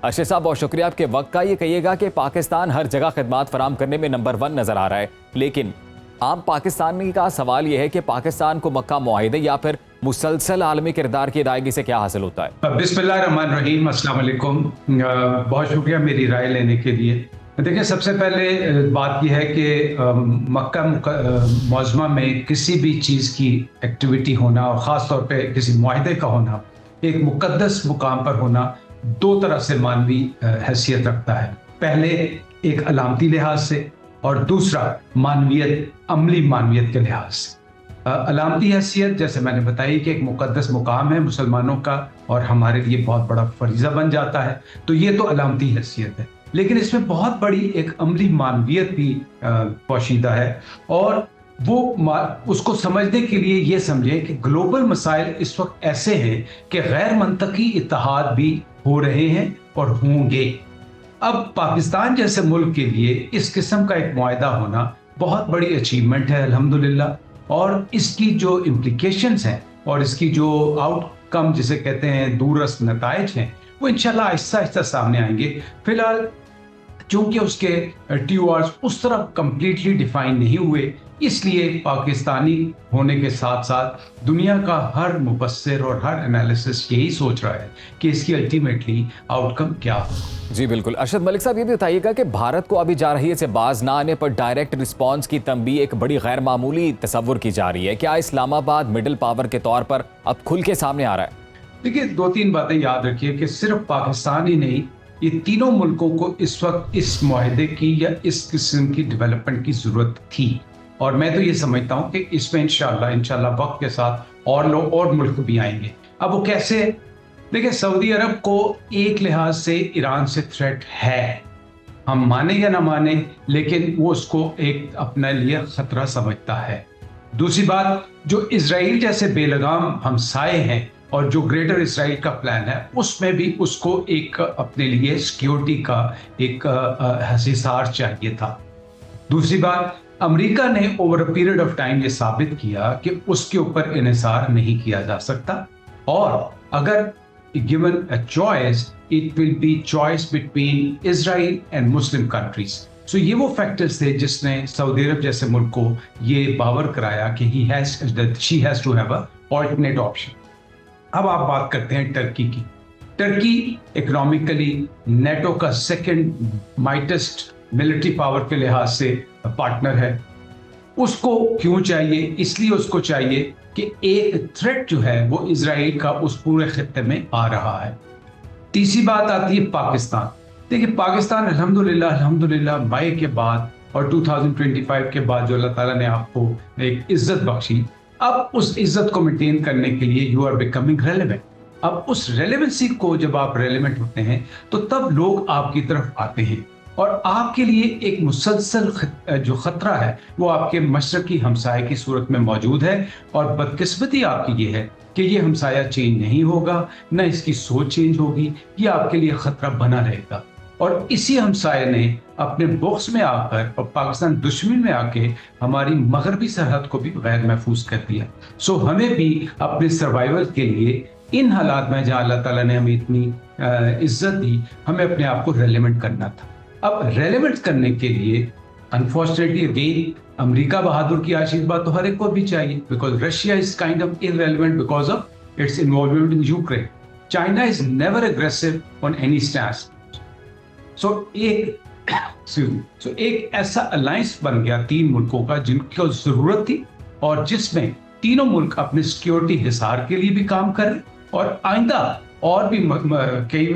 ارشد صاحب بہت شکریہ آپ کے وقت کا. یہ کہیے گا کہ پاکستان ہر جگہ خدمات فراہم کرنے میں نمبر 1 نظر آ رہا ہے، لیکن عام پاکستانی کا سوال یہ ہے کہ پاکستان کو مکہ معاہدے یا پھر مسلسل عالمی کردار کی ادائیگی سے کیا حاصل ہوتا ہے؟ بسم اللہ الرحمن الرحیم. السلام علیکم. بہت شکریہ میری رائے لینے کے لیے. دیکھیں، سب سے پہلے بات یہ ہے کہ مکہ معظمہ میں کسی بھی چیز کی ایکٹیویٹی ہونا اور خاص طور پہ کسی معاہدے کا ہونا ایک مقدس مقام پر ہونا دو طرح سے معنوی حیثیت رکھتا ہے. پہلے ایک علامتی لحاظ سے اور دوسرا معنویت، عملی معنویت کے لحاظ سے. علامتی حیثیت جیسے میں نے بتائی کہ ایک مقدس مقام ہے مسلمانوں کا اور ہمارے لیے بہت بڑا فریضہ بن جاتا ہے، تو یہ تو علامتی حیثیت ہے. لیکن اس میں بہت بڑی ایک عملی معنویت بھی پوشیدہ ہے، اور وہ اس کو سمجھنے کے لیے یہ سمجھیں کہ گلوبل مسائل اس وقت ایسے ہیں کہ غیر منطقی اتحاد بھی ہو رہے ہیں اور ہوں گے. اب پاکستان جیسے ملک کے لیے اس قسم کا ایک معاہدہ ہونا بہت بڑی اچیومنٹ ہے الحمدللہ، اور اس کی جو امپلیکیشنز ہیں اور اس کی جو آؤٹ کم جسے کہتے ہیں دوررس نتائج ہیں وہ انشاءاللہ آہستہ آہستہ سامنے آئیں گے. فی الحال چونکہ اس کے ٹیوارز اس طرح کمپلیٹلی ڈیفائن نہیں ہوئے، اس لیے پاکستانی ہونے کے ساتھ ساتھ دنیا کا ہر مبصر اور ہر انالیسس یہی سوچ رہا ہے کہ اس کی الٹیمیٹلی آؤٹ کم کیا ہو. جی بالکل. ارشد ملک صاحب یہ بھی بتائیے گا کہ بھارت کو ابھی جارحیت سے باز نہ آنے پر ڈائریکٹ رسپانس کی تنبیہ ایک بڑی غیر معمولی تصور کی جا رہی ہے. کیا اسلام آباد مڈل پاور کے طور پر اب کھل کے سامنے آ رہا ہے؟ دیکھیے، 2-3 باتیں یاد رکھیے کہ صرف پاکستان ہی نہیں، یہ تینوں ملکوں کو اس وقت اس معاہدے کی یا اس قسم کی ڈیولپمنٹ کی ضرورت تھی، اور میں تو یہ سمجھتا ہوں کہ اس میں انشاءاللہ وقت کے ساتھ اور لوگ اور ملک بھی آئیں گے. اب وہ کیسے؟ دیکھیں، سعودی عرب کو ایک لحاظ سے ایران سے تھریٹ ہے، ہم مانیں یا نہ مانیں، لیکن وہ اس کو ایک اپنے لیے خطرہ سمجھتا ہے. دوسری بات، جو اسرائیل جیسے بے لگام ہمسائے ہیں اور جو گریٹر اسرائیل کا پلان ہے اس میں بھی اس کو ایک اپنے لیے سیکیورٹی کا ایک حصار چاہیے تھا. دوسری بات، امریکہ نے over a period of time یہ ثابت کیا کہ اس کے اوپر انحصار نہیں کیا جا سکتا، اور اگر given a choice it will be choice between Israel and Muslim countries. So یہ وہ فیکٹرز تھے جس نے سعودی عرب جیسے ملک کو یہ باور کرایا کہ she has to have a alternate option. اب آپ بات کرتے ہیں ٹرکی کی. ٹرکی اکنامکلی نیٹو کا سیکنڈ مائٹسٹ ملٹری پاور کے لحاظ سے پارٹنر ہے. اس کو کیوں چاہیے؟ اس لیے اس کو چاہیے کہ ایک تھریٹ جو ہے وہ اسرائیل کا اس پورے خطے میں آ رہا ہے. تیسری بات آتی ہے پاکستان. دیکھیں، پاکستان الحمدللہ مئی کے بعد اور 2025 کے بعد جو اللہ تعالیٰ نے آپ کو ایک عزت بخشی، اب اس عزت کو مینٹین کرنے کے لیے یو آر بیکمنگ ریلیونٹ. اب اس ریلیونسی کو جب آپ ریلیونٹ ہوتے ہیں تو تب لوگ آپ کی طرف آتے ہیں، اور آپ کے لیے ایک مسلسل جو خطرہ ہے وہ آپ کے مشرقی ہمسائے کی صورت میں موجود ہے. اور بدقسمتی آپ کی یہ ہے کہ یہ ہمسایہ چینج نہیں ہوگا، نہ اس کی سوچ چینج ہوگی، یہ آپ کے لیے خطرہ بنا رہے گا. اور اسی ہمسائے نے اپنے بغض میں آ کر اور پاکستان دشمن میں آ کے ہماری مغربی سرحد کو بھی غیر محفوظ کر دیا. سو ہمیں بھی اپنے سروائیول کے لیے ان حالات میں جہاں اللہ تعالیٰ نے ہمیں اتنی عزت دی، ہمیں اپنے آپ کو ریلیونٹ کرنا تھا. اب ریلیونٹ کرنے کے لیے انفارچونیٹلی اگین امریکہ بہادر کی آشیرواد تو ہر ایک کو بھی چاہیے، because Russia is kind of irrelevant because of its involvement in Ukraine. China is never aggressive on any stance. So ایک ایسا الائنس بن گیا 3 ملکوں کا جن کو ضرورت تھی، اور جس میں تینوں ملک اپنے سیکیورٹی حصار کے لیے بھی کام کریں، اور آئندہ اور بھی کئی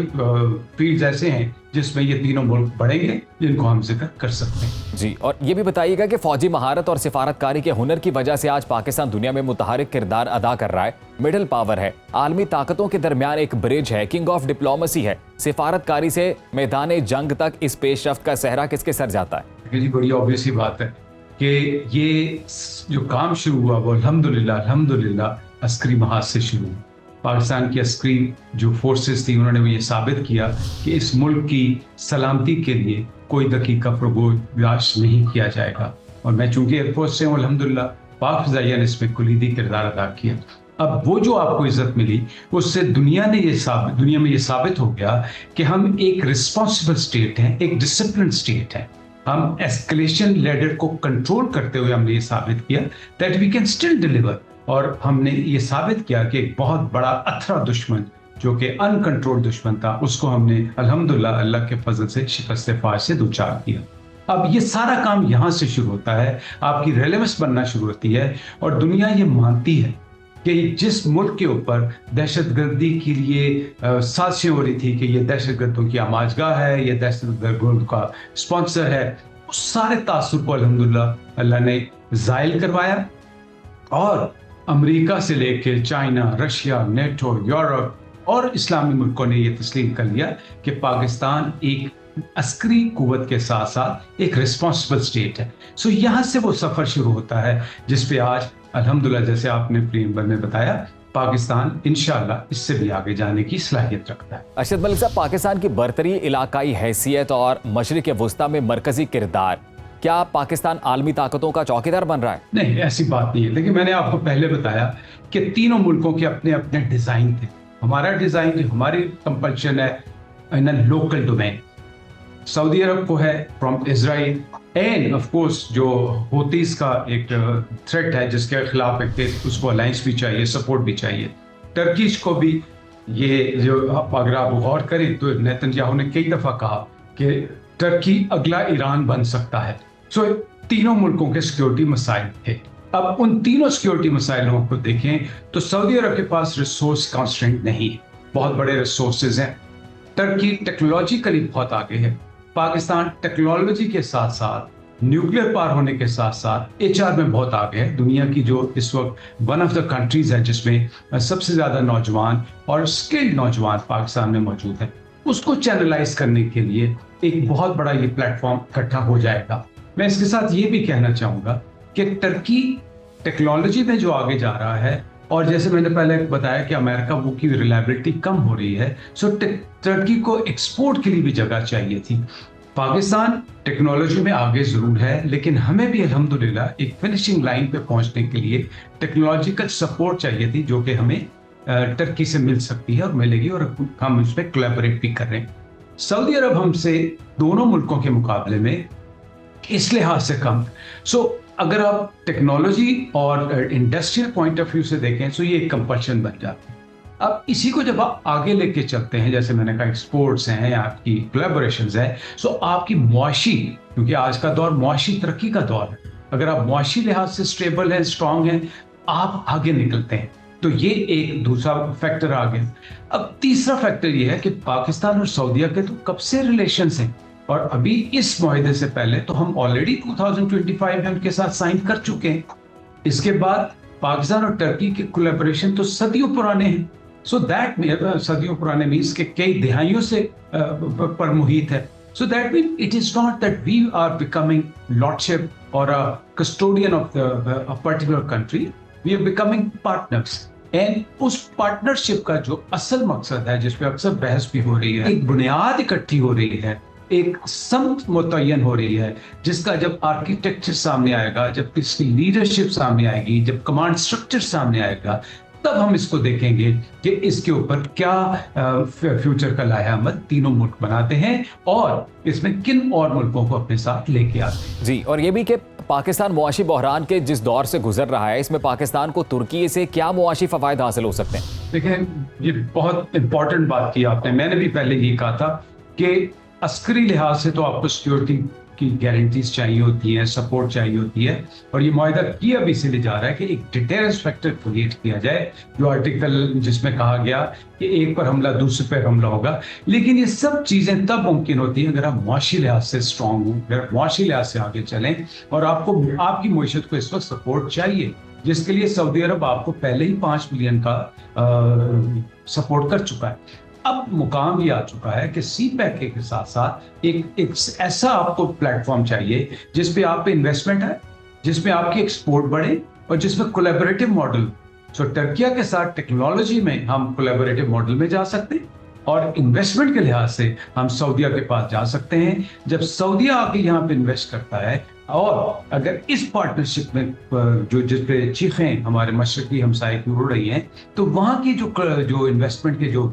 فیلڈز ایسے ہیں جس میں یہ تینوں ملک بڑھیں گے جن کو ہم ذکر کر سکتے ہیں. جی، اور یہ بھی بتائیے گا کہ فوجی مہارت اور سفارتکاری کے ہنر کی وجہ سے آج پاکستان دنیا میں متحرک کردار ادا کر رہا ہے. مڈل پاور ہے، عالمی طاقتوں کے درمیان ایک برج ہے، کنگ آف ڈپلومیسی ہے. سفارتکاری سے میدان جنگ تک اس پیش رفت کا صحرا کس کے سر جاتا ہے؟ جی، بڑی obvious بات ہے کہ یہ جو کام شروع ہوا وہ الحمدللہ عسکری محاذ سے شروع ہوا. پاکستان کی عسکری جو فورسز تھی انہوں نے یہ ثابت کیا کہ اس ملک کی سلامتی کے لیے کوئی دقیقہ فروگوش نہیں کیا جائے گا. اور میں چونکہ ایئر فورس سے ہوں، الحمدللہ پاک فضائیہ نے اس میں کلیدی کردار ادا کیا. اب وہ جو آپ کو عزت ملی اس سے دنیا میں یہ ثابت ہو گیا کہ ہم ایک رسپانسبل اسٹیٹ ہیں، ایک ڈسپلن اسٹیٹ ہے. ہم ایسکلیشن لیڈر کو کنٹرول کرتے ہوئے ہم نے یہ ثابت کیا that we can still deliver. اور ہم نے یہ ثابت کیا کہ ایک بہت بڑا اتھرا دشمن جو کہ ان کنٹرول دشمن تھا اس کو ہم نے الحمدللہ اللہ کے فضل سے شکست فاش سے دوچار کیا. اب یہ سارا کام یہاں سے شروع ہوتا ہے، آپ کی ریلیونس بننا شروع ہوتی ہے اور دنیا یہ مانتی ہے کہ جس ملک کے اوپر دہشت گردی کے لیے سازشیں ہو رہی تھی کہ یہ دہشت گردوں کی آماجگاہ ہے، یہ دہشت گردوں کا اسپانسر ہے، اس سارے تاثر کو الحمدللہ اللہ نے زائل کروایا. اور امریکہ سے لے کے چائنا، رشیا، نیٹو، یورپ اور اسلامی ملکوں نے یہ تسلیم کر لیا کہ پاکستان ایک عسکری قوت کے ساتھ ساتھ ایک ریسپانسبل اسٹیٹ ہے. سو یہاں سے وہ سفر شروع ہوتا ہے جس پہ آج الحمدللہ جیسے آپ نے پریمبر میں بتایا پاکستان انشاءاللہ اس سے بھی آگے جانے کی صلاحیت رکھتا ہے. ارشد ملک صاحب، پاکستان کی برتری، علاقائی حیثیت اور مشرق وسطیٰ میں مرکزی کردار، کیا پاکستان عالمی طاقتوں کا چوکیدار بن رہا ہے؟ نہیں، ایسی بات نہیں ہے. لیکن میں نے آپ کو پہلے بتایا کہ تینوں ملکوں کے اپنے اپنے ڈیزائن تھے. ہمارا ڈیزائن جو ہماری کمپلشن ہے ان لوکل ڈومین، سعودی عرب کو ہے from Israel, and of course جو ہوتیز کا ایک تھریٹ ہے جس کے خلاف اس کو الائنس بھی چاہیے، سپورٹ بھی چاہیے. ٹرکیش کو بھی یہ جو اگر آپ غور کریں تو نیتن یاہو نے کئی دفعہ کہا کہ ٹرکی اگلا ایران بن سکتا ہے. سو تینوں ملکوں کے سیکیورٹی مسائل تھے. اب ان تینوں سیکیورٹی مسائلوں کو دیکھیں تو سعودی عرب کے پاس ریسورس کانسٹرینٹ نہیں، بہت بڑے ریسورسز ہیں. ٹرکی ٹیکنالوجیکلی بہت آگے ہے. پاکستان ٹیکنالوجی کے ساتھ ساتھ نیوکلیر پار ہونے کے ساتھ ساتھ HR میں بہت آگے ہے. دنیا کی جو اس وقت ون آف دا کنٹریز ہے جس میں سب سے زیادہ نوجوان اور اسکلڈ نوجوان پاکستان میں موجود ہیں. اس کو چینلائز کرنے کے لیے ایک بہت بڑا یہ پلیٹ فارم اکٹھا ہو جائے گا. میں اس کے ساتھ یہ بھی کہنا چاہوں گا کہ ٹرکی ٹیکنالوجی میں جو آگے جا رہا ہے، اور جیسے میں نے پہلے بتایا کہ امریکہ وہ کی ریلائبلٹی کم ہو رہی ہے، سو ٹرکی کو ایکسپورٹ کے لیے بھی جگہ چاہیے تھی. پاکستان ٹیکنالوجی میں آگے ضرور ہے لیکن ہمیں بھی الحمدللہ ایک فنشنگ لائن پہ پہنچنے کے لیے ٹیکنالوجیکل سپورٹ چاہیے تھی جو کہ ہمیں ٹرکی سے مل سکتی ہے اور ملے گی، اور ہم اس پہ کولیبریٹ بھی کر رہے ہیں. سعودی عرب ہم سے دونوں ملکوں کے مقابلے میں اس لحاظ سے کم. سو اگر آپ ٹیکنالوجی اور انڈسٹریل پوائنٹ آف ویو سے دیکھیں تو یہ ایک کمپلشن بن جاتی ہے. اب اسی کو جب آپ آگے لے کے چلتے ہیں، جیسے میں نے کہا ایکسپورٹس ہیں، آپ کی کولیبوریشنز ہیں، سو آپ کی معاشی، کیونکہ آج کا دور معاشی ترقی کا دور ہے، اگر آپ معاشی لحاظ سے اسٹیبل ہیں، اسٹرانگ ہیں، آپ آگے نکلتے ہیں. تو یہ ایک دوسرا فیکٹر آ گیا. اب تیسرا فیکٹر یہ ہے کہ پاکستان اور سعودیہ کے تو کب سے ریلیشنز ہیں، اور ابھی اس معاہدے سے پہلے تو ہم آلریڈی 2025 میں ان کے ساتھ سائن کر چکے ہیں. اس کے بعد پاکستان اور ٹرکی کے کولیبوریشن تو صدیوں پرانے ہیں. سو دیٹ صدیوں پرانے مینس کہ کئی دہائیوں سے پر محیط ہے. So that mean it is not that we are becoming lordship اور custodian of a particular country. We are becoming partners. And اس پارٹنرشپ کا جو اصل مقصد ہے جس پہ اکثر بحث بھی ہو رہی ہے، ایک بنیاد اکٹھی ہو رہی ہے، ایک سمت متعین ہو رہی ہے، جس کا جب آرکیٹیکچر سامنے آئے گا، جب اس کی لیڈرشپ سامنے آئے گی، جب کمانڈ سٹرکچر سامنے آئے گا، تب ہم اس کو دیکھیں گے کہ اس کے اوپر کیا فیوچر کا لائحہ عمل تینوں ملک بناتے ہیں اور اس میں کن اور ملکوں کو اپنے ساتھ لے کے آتے ہیں. جی، اور یہ بھی کہ پاکستان معاشی بحران کے جس دور سے گزر رہا ہے، اس میں پاکستان کو ترکی سے کیا معاشی فوائد حاصل ہو سکتے ہیں؟ دیکھیں، یہ بہت امپورٹنٹ بات کی آپ نے. میں نے بھی پہلے یہ کہا تھا کہ عسکری لحاظ سے تو آپ کو سیکورٹی کی گارنٹیز چاہیے ہوتی ہیں، سپورٹ چاہیے ہوتی ہے، اور یہ معاہدہ کیا بھی اسی لیے جا رہا ہے کہ ایک ڈیٹرنس فیکٹر کریٹ کیا جائے، جو آرٹیکل جس میں کہا گیا کہ ایک پر حملہ دوسرے پر حملہ ہوگا. لیکن یہ سب چیزیں تب ممکن ہوتی ہیں اگر آپ معاشی لحاظ سے اسٹرانگ ہوں، اگر آپ معاشی لحاظ سے آگے چلیں، اور آپ کو آپ کی معیشت کو اس وقت سپورٹ چاہیے، جس کے لیے سعودی عرب آپ کو پہلے ہی 5 بلین کا سپورٹ کر چکا ہے. اب مقام یہ آ چکا ہے کہ سی پیک کے ساتھ ساتھ ایک ایسا آپ کو پلیٹ فارم چاہیے جس پہ آپ پہ انویسٹمنٹ ہے، جس میں آپ کی ایکسپورٹ بڑھے اور جس میں کولیبوریٹو ماڈل. سو ٹرکیہ کے ساتھ ٹیکنالوجی میں ہم کولیبوریٹو ماڈل میں جا سکتے ہیں، اور انویسٹمنٹ کے لحاظ سے ہم سعودیہ کے پاس جا سکتے ہیں. جب سعودیہ آ کے یہاں پہ انویسٹ کرتا ہے اور اگر اس پارٹنرشپ میں جس پہ چیخیں ہمارے مشرقی ہمسائے کی اڑ رہی ہیں, تو وہاں کی جو انویسٹمنٹ کے جو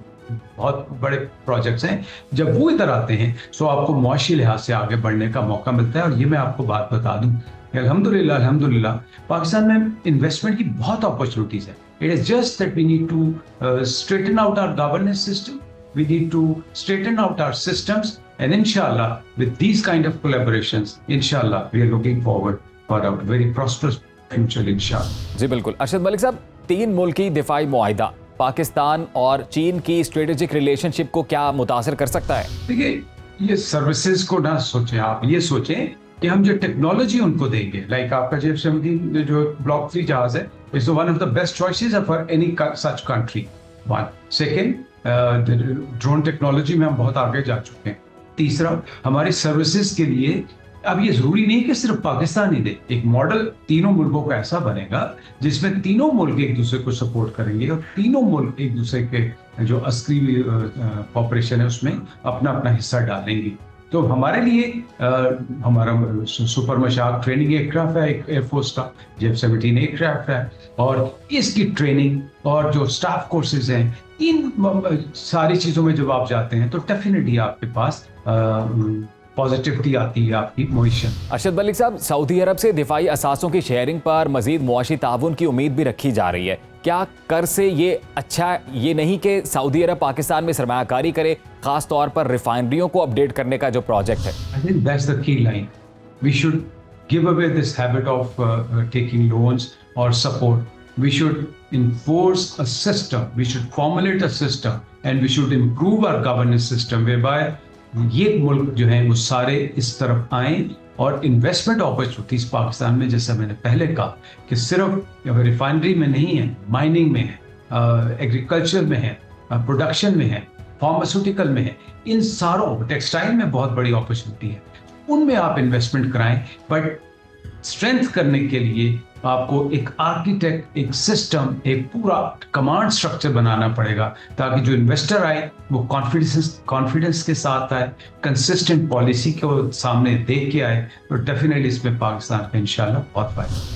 بہت بڑے پروجیکٹس ہیں, جب وہ ادھر آتے ہیں سو آپ کو معاشی لحاظ سے آگے بڑھنے کا موقع ملتا ہے. اور یہ میں آپ کو بات بتا دوں کہ الحمدللہ پاکستان میں انویسٹمنٹ کی بہت اپرچونیٹیز ہیں. It is just that we need to straighten out our governance system. We need to straighten out our systems, and inshallah, with these kind of collaborations, inshallah, we are looking forward for a very prosperous future, inshallah. جی بالکل. ارشد ملک صاحب, 3 ملکی دفاعی معاہدہ پاکستان اور چین کی strategic relation شپ کو کیا متاثر کر سکتا ہے؟ دیکھیے, یہ سروسز کو نہ سوچیں, آپ یہ سوچیں کہ ہم جو ٹیکنالوجی ان کو دیں گے, لائک آپ کا F-17 جو بلاک 3 جہاز ہے, it's one of the best choices for any such country. One. Second, drone technology میں ہم بہت آگے جا چکے ہیں. تیسرا, ہماری سروسز کے لیے اب یہ ضروری نہیں کہ صرف پاکستان ہی دے. ایک ماڈل تینوں ملکوں کا ایسا بنے گا جس میں تینوں ملک ایک دوسرے کو سپورٹ کریں گے اور تینوں ملک ایک دوسرے کے جو عسکری کوآپریشن ہے اس میں اپنا اپنا حصہ ڈالیں گے. تو ہمارے لیے ہمارا سپر مشاق ٹریننگ ایئر کرافٹ ہے ایئر فورس کا, F-17 ایئر کرافٹ ہے, اور اس کی ٹریننگ اور جو اسٹاف کورسز ہیں, ان ساری چیزوں میں جب آپ جاتے ہیں تو ڈیفینیٹلی آپ کے پاس پازیٹیوٹی آتی ہے آپ کی معیشت. ارشد ملک صاحب, سعودی عرب سے دفاعی اثاثوں کی شیئرنگ پر مزید معاشی تعاون کی امید بھی رکھی جا رہی ہے. کیا کر سے یہ اچھا یہ نہیں کہ سعودی عرب پاکستان میں سرمایہ کاری کرے, خاص طور پر ریفائنریوں کو اپڈیٹ کرنے کا جو پروجیکٹ ہے؟ I think that's the key line. We should give away this habit of taking loans or support. We should enforce a system. We should formulate a system, and we should improve our governance system whereby یہ ملک جو ہیں وہ سارے اس طرف آئیں اور investment opportunities Pakistan میں, جیسا میں نے پہلے کہا کہ صرف ریفائنری میں نہیں ہے, مائننگ میں ہے, ایگریکلچر میں ہے, پروڈکشن میں ہے, فارماسیوٹیکل میں ہے, ان ساروں, ٹیکسٹائل میں بہت بڑی اپرچونیٹی ہے, ان میں آپ انویسٹمنٹ کرائیں. بٹ اسٹرینتھ کرنے کے لیے آپ کو ایک آرکیٹیکٹ, ایک سسٹم, ایک پورا کمانڈ اسٹرکچر بنانا پڑے گا تاکہ جو انویسٹر آئے وہ کانفیڈنس کے ساتھ آئے, کنسسٹنٹ پالیسی کو سامنے دیکھ کے آئے. تو ڈیفینیٹلی اس میں پاکستان کا انشاءاللہ بہت فائدہ.